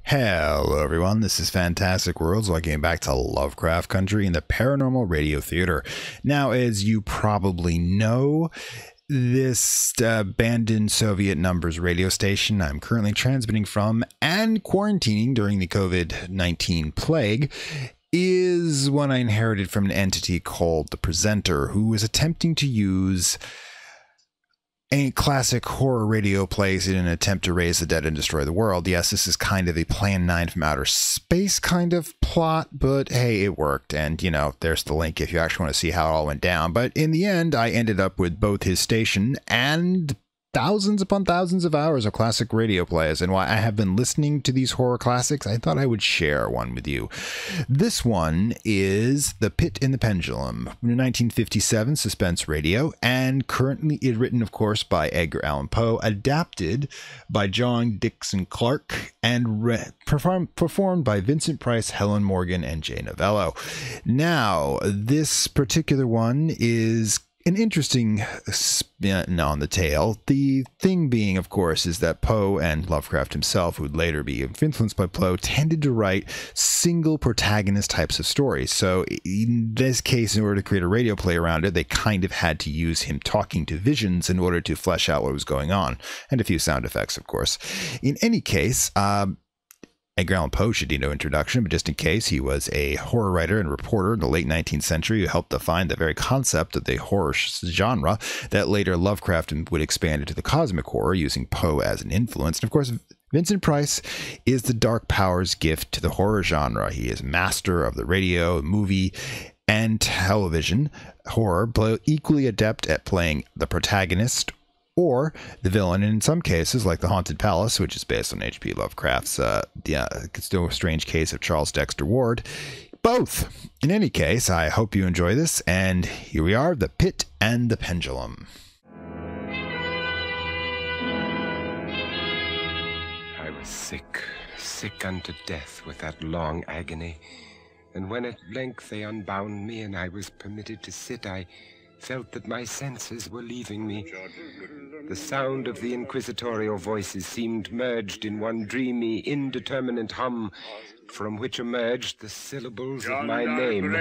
Hello everyone, this is Fantastic Worlds, welcome back to Lovecraft Country in the Paranormal Radio Theater. Now, as you probably know, this abandoned Soviet numbers radio station I'm currently transmitting from and quarantining during the COVID-19 plague is one I inherited from an entity called the Presenter, who was attempting to use a classic horror radio plays in an attempt to raise the dead and destroy the world. Yes, this is kind of a Plan 9 from outer space kind of plot, but hey, it worked. And, you know, there's the link if you actually want to see how it all went down. But in the end, I ended up with both his station and thousands upon thousands of hours of classic radio plays. And while I have been listening to these horror classics, I thought I would share one with you. This one is The Pit and the Pendulum, 1957 Suspence radio, and currently written, of course, by Edgar Allen Poe, adapted by John Dixon Clark, and performed by Vincent Price, Helen Morgan, and Jay Novello. Now, this particular one is an interesting spin on the tale. The thing being, of course, is that Poe and Lovecraft himself, who would later be influenced by Poe, tended to write single protagonist types of stories. So in this case, in order to create a radio play around it, they kind of had to use him talking to visions in order to flesh out what was going on, and a few sound effects, of course. In any case, Edgar Allan Poe should need no introduction, but just in case, he was a horror writer and reporter in the late 19th century who helped define the very concept of the horror genre that later Lovecraft would expand into the cosmic horror, using Poe as an influence. And of course, Vincent Price is the dark powers gift to the horror genre. He is master of the radio, movie, and television horror, but equally adept at playing the protagonist or the villain, and in some cases, like The Haunted Palace, which is based on H.P. Lovecraft's still a strange case of Charles Dexter Ward. Both. In any case, I hope you enjoy this, and here we are, The Pit and the Pendulum. I was sick unto death with that long agony, and when at length they unbound me and I was permitted to sit, I felt that my senses were leaving me. The sound of the inquisitorial voices seemed merged in one dreamy, indeterminate hum, from which emerged the syllables of my name.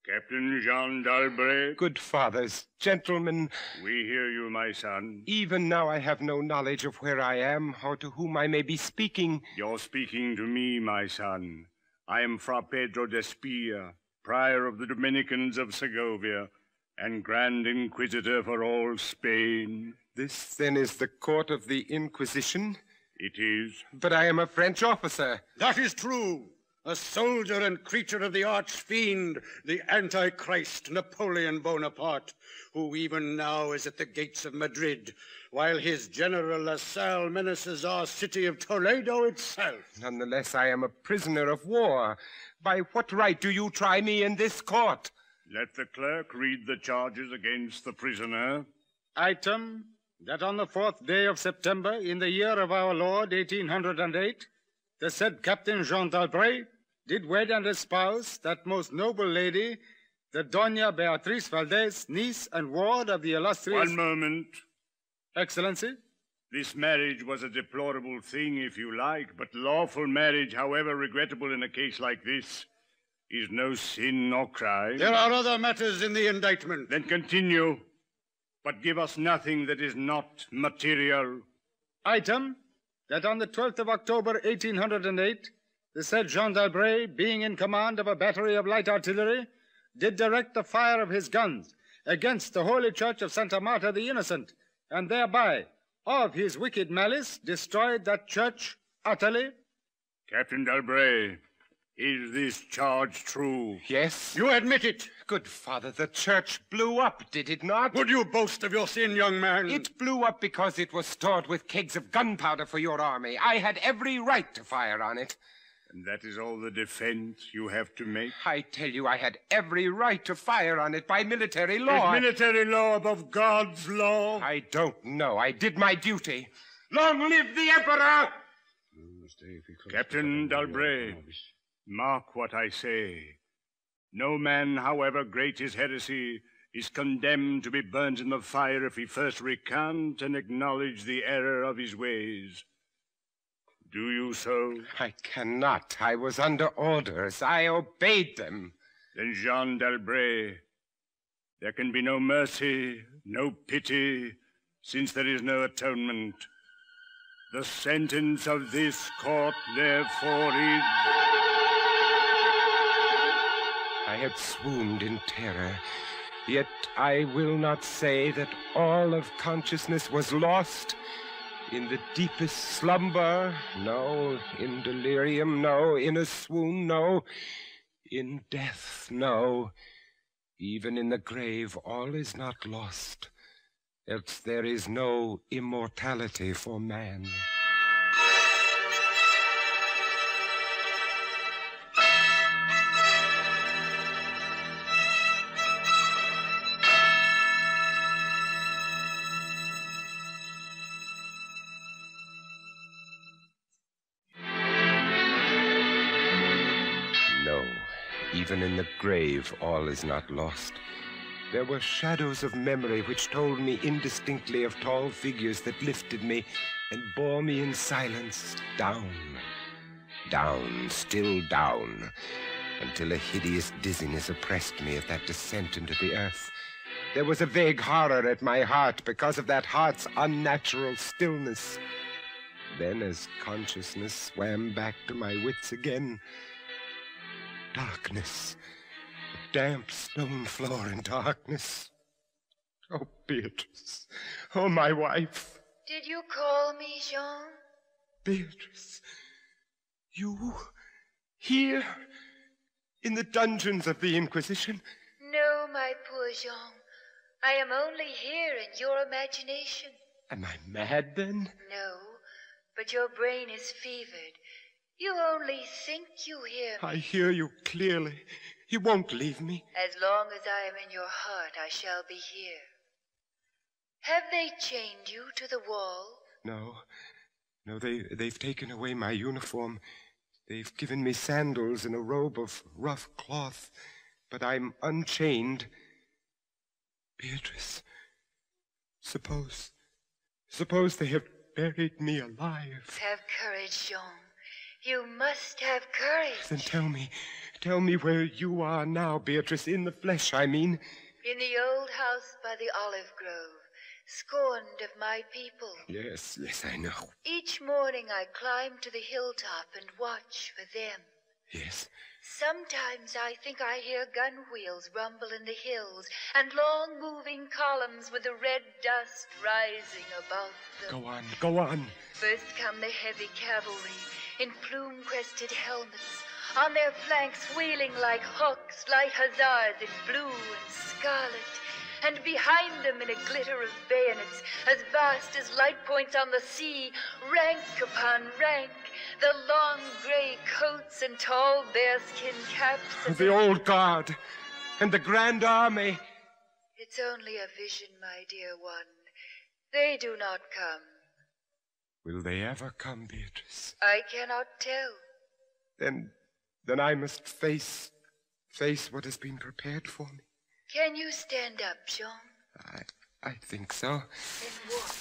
Captain Jean d'Albret. Good fathers, gentlemen. We hear you, my son. Even now I have no knowledge of where I am, or to whom I may be speaking. You're speaking to me, my son. I am Fra Pedro d'Espia, Prior of the Dominicans of Segovia, and Grand Inquisitor for all Spain. This, then, is the court of the Inquisition? It is. But I am a French officer. That is true. A soldier and creature of the arch-fiend, the Antichrist, Napoleon Bonaparte, who even now is at the gates of Madrid, while his General La Salle menaces our city of Toledo itself. Nonetheless, I am a prisoner of war. By what right do you try me in this court? Let the clerk read the charges against the prisoner. Item, that on the 4th day of September, in the year of our Lord, 1808, the said Captain Jean d'Albret did wed and espouse that most noble lady, the Doña Beatriz Valdez, niece and ward of the illustrious... One moment. Excellency? This marriage was a deplorable thing, if you like, but lawful marriage, however regrettable in a case like this, is no sin nor crime. There are other matters in the indictment. Then continue, but give us nothing that is not material. Item, that on the 12th of October, 1808, the said Jean d'Albret, being in command of a battery of light artillery, did direct the fire of his guns against the holy church of Santa Marta the Innocent, and thereby, of his wicked malice, destroyed that church utterly. Captain d'Albret, is this charge true? Yes. You admit it. Good father, the church blew up, did it not? Would you boast of your sin, young man? It blew up because it was stored with kegs of gunpowder for your army. I had every right to fire on it. And that is all the defense you have to make? I tell you, I had every right to fire on it by military law. Is military law above God's law? I don't know. I did my duty. Long live the Emperor! Captain d'Albret, mark what I say. No man, however great his heresy, is condemned to be burnt in the fire if he first recant and acknowledge the error of his ways. Do you so? I cannot. I was under orders. I obeyed them. Then, Jean d'Albret, there can be no mercy, no pity, since there is no atonement. The sentence of this court, therefore, is... I had swooned in terror, yet I will not say that all of consciousness was lost. In the deepest slumber, no. In delirium, no. In a swoon, no. In death, no. Even in the grave, all is not lost, else there is no immortality for man. Even in the grave, all is not lost. There were shadows of memory which told me indistinctly of tall figures that lifted me and bore me in silence down, down, still down, until a hideous dizziness oppressed me at that descent into the earth. There was a vague horror at my heart because of that heart's unnatural stillness. Then, as consciousness swam back to my wits again, darkness, a damp stone floor and darkness. Oh, Beatrice. Oh, my wife. Did you call me, Jean? Beatrice, you here in the dungeons of the Inquisition? No, my poor Jean. I am only here in your imagination. Am I mad, then? No, but your brain is fevered. You only think you hear me. I hear you clearly. You won't leave me. As long as I am in your heart, I shall be here. Have they chained you to the wall? No. No, they've taken away my uniform. They've given me sandals and a robe of rough cloth. But I'm unchained. Beatrice, suppose they have buried me alive. Have courage, Jean. You must have courage. Then tell me where you are now, Beatrice, in the flesh, I mean. In the old house by the olive grove, scorned of my people. Yes, I know. Each morning I climb to the hilltop and watch for them. Yes. Sometimes I think I hear gun wheels rumble in the hills and long moving columns with the red dust rising above them. Go on. First come the heavy cavalry in plume-crested helmets, on their flanks wheeling like hawks, light hussars in blue and scarlet, and behind them in a glitter of bayonets as vast as light points on the sea, rank upon rank, the long gray coats and tall bearskin caps. The old guard and the Grand Army. It's only a vision, my dear one. They do not come. Will they ever come, Beatrice? I cannot tell. Then I must face what has been prepared for me. Can you stand up, Jean? I think so. Then walk.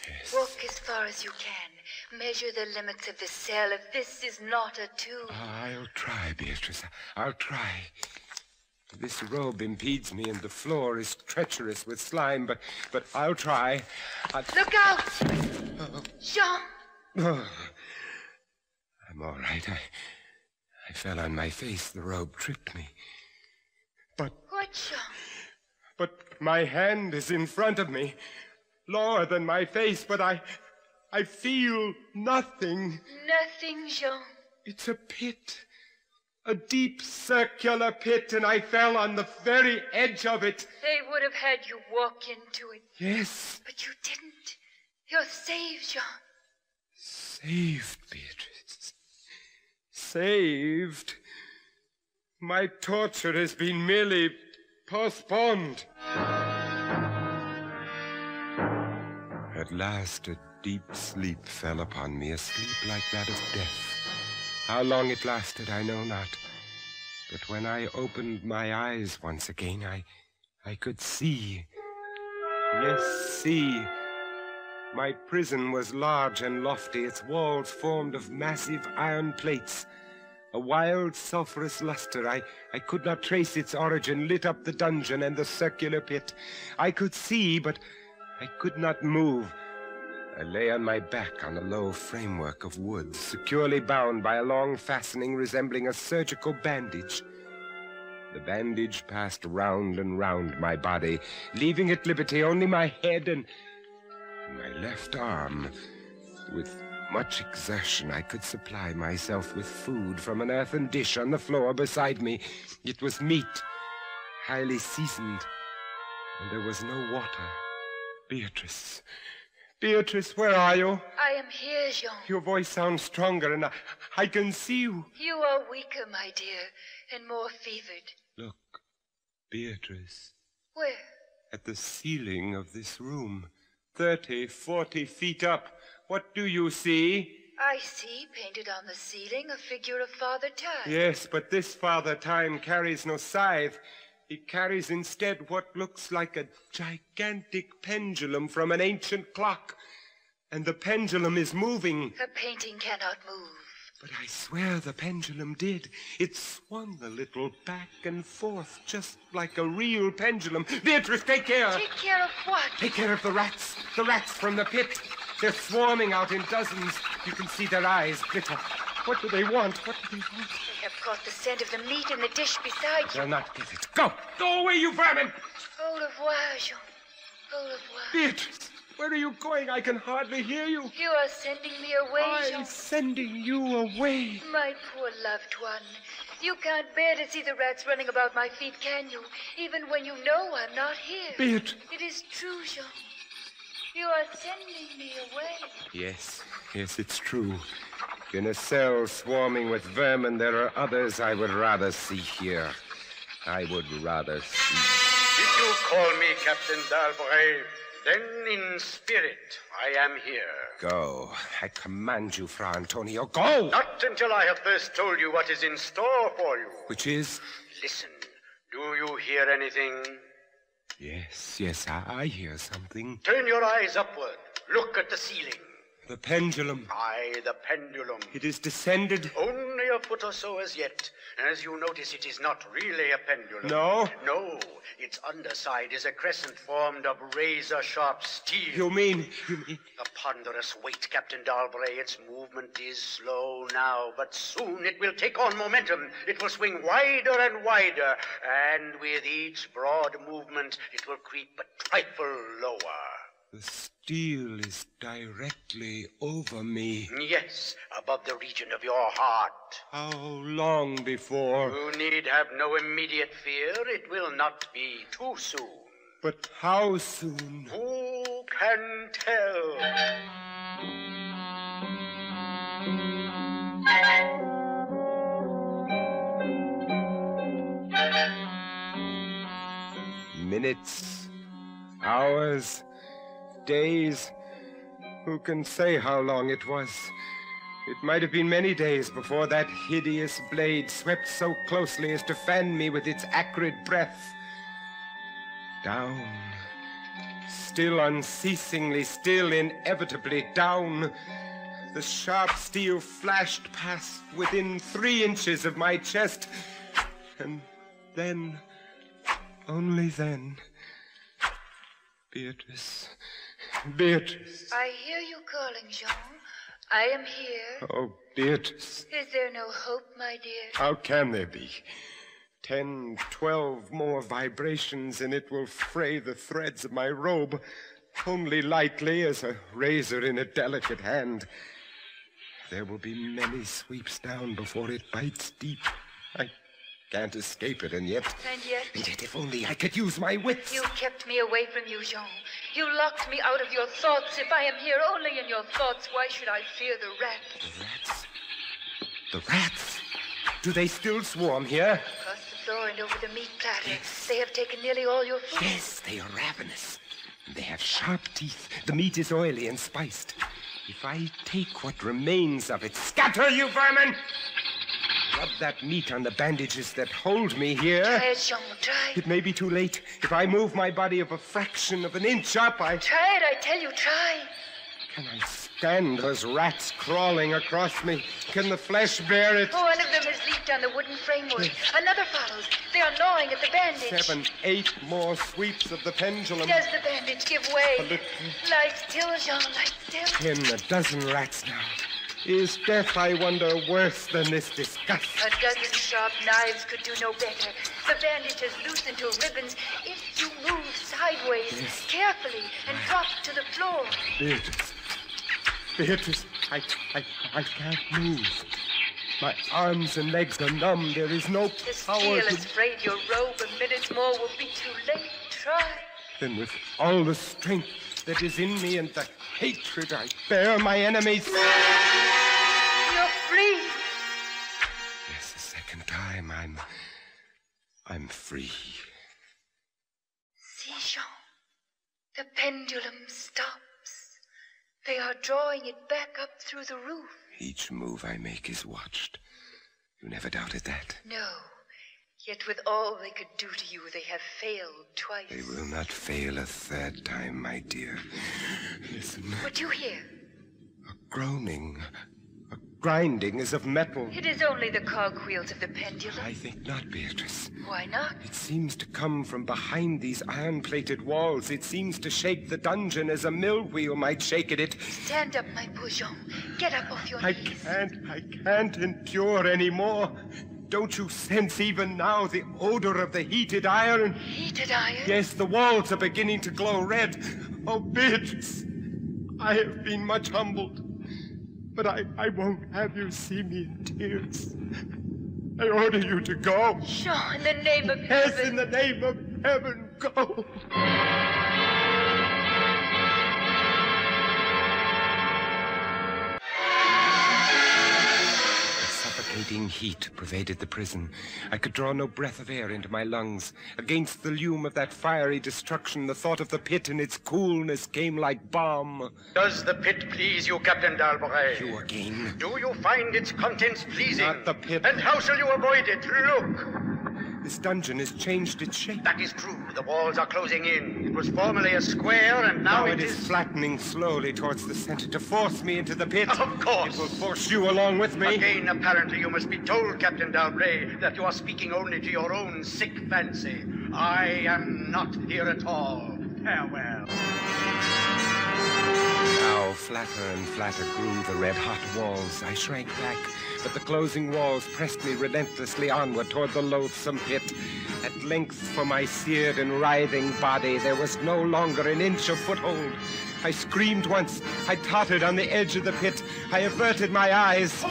Yes. Walk as far as you can. Measure the limits of the cell if this is not a tomb. I'll try, Beatrice. I'll try. This robe impedes me and the floor is treacherous with slime, but I'll try. Look out! Jean! Oh, I'm all right. I fell on my face. The robe tripped me. What, Jean? But my hand is in front of me, lower than my face, but I feel nothing. Nothing, Jean. It's a pit. A deep circular pit, and I fell on the very edge of it. They would have had you walk into it. Yes. But you didn't. You're saved, Jean. Saved, Beatrice. Saved? My torture has been merely postponed. At last, a deep sleep fell upon me, a sleep like that of death. How long it lasted, I know not. But when I opened my eyes once again, I could see. Yes, see. My prison was large and lofty, its walls formed of massive iron plates. A wild, sulphurous luster, I could not trace its origin, lit up the dungeon and the circular pit. I could see, but I could not move. I lay on my back on a low framework of wood, securely bound by a long fastening resembling a surgical bandage. The bandage passed round and round my body, leaving at liberty only my head and my left arm. With much exertion, I could supply myself with food from an earthen dish on the floor beside me. It was meat, highly seasoned, and there was no water. Beatrice, Beatrice, where are you? I am here, Jean. Your voice sounds stronger, and I can see you. You are weaker, my dear, and more fevered. Look, Beatrice. Where? At the ceiling of this room. 30, 40 feet up. What do you see? I see, painted on the ceiling, a figure of Father Time. Yes, but this Father Time carries no scythe. He carries instead what looks like a gigantic pendulum from an ancient clock. And the pendulum is moving. A painting cannot move. But I swear the pendulum did. It swung a little back and forth, just like a real pendulum. Beatrice, take care! Take care of what? Take care of the rats from the pit. They're swarming out in dozens. You can see their eyes glitter. What do they want? What do they want? They have caught the scent of the meat in the dish beside you. They'll not get it. Go! Go away, you vermin! Au revoir, Jean. Au revoir. Beatrice, where are you going? I can hardly hear you. You are sending me away, Jean. I'm sending you away. My poor loved one. You can't bear to see the rats running about my feet, can you? Even when you know I'm not here. Beatrice. It is true, Jean. You are sending me away. Yes, it's true. In a cell swarming with vermin, there are others I would rather see here. I would rather see. If you call me Captain d'Albret, then in spirit I am here. Go. I command you, Fra Antonio, go! Not until I have first told you what is in store for you. Which is? Listen, do you hear anything? Yes, I hear something. Turn your eyes upward. Look at the ceiling. The pendulum. Aye, the pendulum. It is descended. Only a foot or so as yet. As you notice, it is not really a pendulum. No? No. Its underside is a crescent formed of razor-sharp steel. You mean? A ponderous weight, Captain d'Albret. Its movement is slow now, but soon it will take on momentum. It will swing wider and wider, and with each broad movement, it will creep a trifle lower. The steel is directly over me. Yes, above the region of your heart. How long before? You need have no immediate fear. It will not be too soon. But how soon? Who can tell? Minutes, hours, days. Who can say how long it was? It might have been many days before that hideous blade swept so closely as to fan me with its acrid breath. Down. Still unceasingly, still inevitably down. The sharp steel flashed past within 3 inches of my chest. And then, only then, Beatrice. Beatrice. I hear you calling, Jean. I am here. Oh, Beatrice. Is there no hope, my dear? How can there be? 10, 12 more vibrations, and it will fray the threads of my robe, only lightly as a razor in a delicate hand. There will be many sweeps down before it bites deep. I can't escape it, and yet... And yet? And yet, if only I could use my wits. You kept me away from you, Jean. You locked me out of your thoughts. If I am here only in your thoughts, why should I fear the rats? The rats? The rats? Do they still swarm here? Across the floor and over the meat platter. Yes. They have taken nearly all your food. Yes, they are ravenous. They have sharp teeth. The meat is oily and spiced. If I take what remains of it... Scatter, you vermin! Rub that meat on the bandages that hold me here. Try it, Jean, try. It may be too late. If I move my body of a fraction of an inch up, Try it, I tell you, try. Can I stand those rats crawling across me? Can the flesh bear it? Oh, one of them has leaped on the wooden framework. Another follows. They are gnawing at the bandage. 7, 8 more sweeps of the pendulum. Does the bandage give way? A little. Lie still, Jean, lie still. 10, a dozen rats now. Is death, I wonder, worse than this disgust? A dozen sharp knives could do no better. The bandage has loosened to ribbons. If you move sideways, carefully, and drop to the floor. Beatrice, I can't move. My arms and legs are numb. There is no The power steel to... is frayed your robe. A minute more will be too late. Try. Then with all the strength that is in me and the hatred I bear my enemies... You're free. Yes, the second time I'm free. See, Jean. The pendulum stops. They are drawing it back up through the roof. Each move I make is watched. You never doubted that? No. Yet with all they could do to you, they have failed twice. They will not fail a third time, my dear. Listen. What do you hear? A groaning. A grinding as of metal. It is only the cogwheels of the pendulum. I think not, Beatrice. Why not? It seems to come from behind these iron-plated walls. It seems to shake the dungeon as a mill wheel might shake at it. Stand up, my poor Jean. Get up off your I knees. can't endure anymore. Don't you sense even now the odor of the heated iron? Heated iron? Yes, the walls are beginning to glow red. Oh, Beatrice, I have been much humbled, but I won't have you see me in tears. I order you to go. Jean, in the name of Yes, heaven. in the name of heaven, go. Suffocating heat pervaded the prison. I could draw no breath of air into my lungs. Against the lume of that fiery destruction, the thought of the pit and its coolness came like balm. Does the pit please you, Captain d'Albret? You again? Do you find its contents pleasing? Not the pit. And how shall you avoid it? Look! This dungeon has changed its shape. That is true. The walls are closing in. It was formerly a square, and now It is flattening slowly towards the center to force me into the pit. Of course. It will force you along with me. Again, apparently, you must be told, Captain d'Albret, that you are speaking only to your own sick fancy. I am not here at all. Farewell. Now, flatter and flatter grew the red-hot walls. I shrank back, but the closing walls pressed me relentlessly onward toward the loathsome pit. At length, for my seared and writhing body, there was no longer an inch of foothold. I screamed once. I tottered on the edge of the pit. I averted my eyes.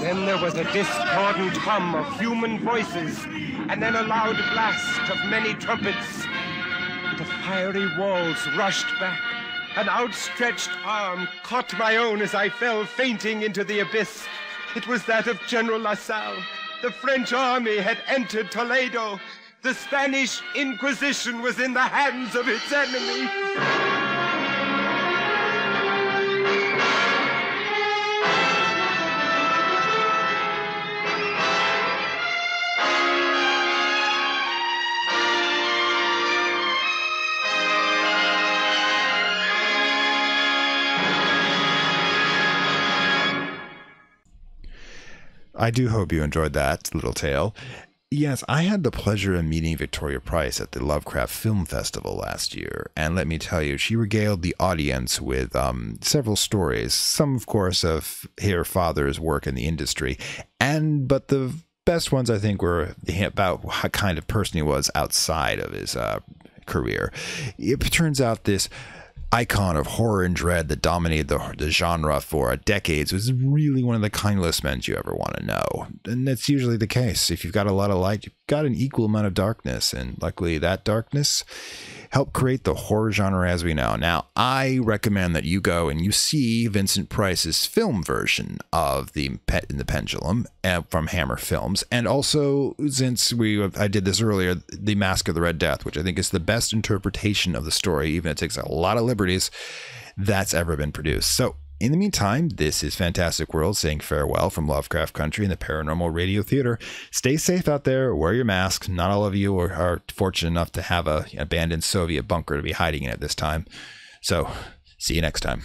Then there was a discordant hum of human voices, and then a loud blast of many trumpets. The fiery walls rushed back. An outstretched arm caught my own as I fell fainting into the abyss. It was that of General LaSalle. The French army had entered Toledo. The Spanish Inquisition was in the hands of its enemy. I do hope you enjoyed that little tale. Yes, I had the pleasure of meeting Victoria Price at the Lovecraft Film Festival last year, and let me tell you, she regaled the audience with several stories, some, of course, of her father's work in the industry, but the best ones, I think, were about what kind of person he was outside of his career. It turns out this icon of horror and dread that dominated the genre for decades was really one of the kindest men you ever want to know. And that's usually the case. If you've got a lot of light, you've got an equal amount of darkness. And luckily that darkness helped create the horror genre as we know. Now, I recommend that you go and you see Vincent Price's film version of the Pendulum from Hammer Films. And also, since I did this earlier, The Mask of the Red Death, which I think is the best interpretation of the story, even if it takes a lot of liberties, that's ever been produced. So, in the meantime, this is Fantastic World saying farewell from Lovecraft Country and the Paranormal Radio Theater. Stay safe out there. Wear your mask. Not all of you are fortunate enough to have an abandoned Soviet bunker to be hiding in at this time. So, See you next time.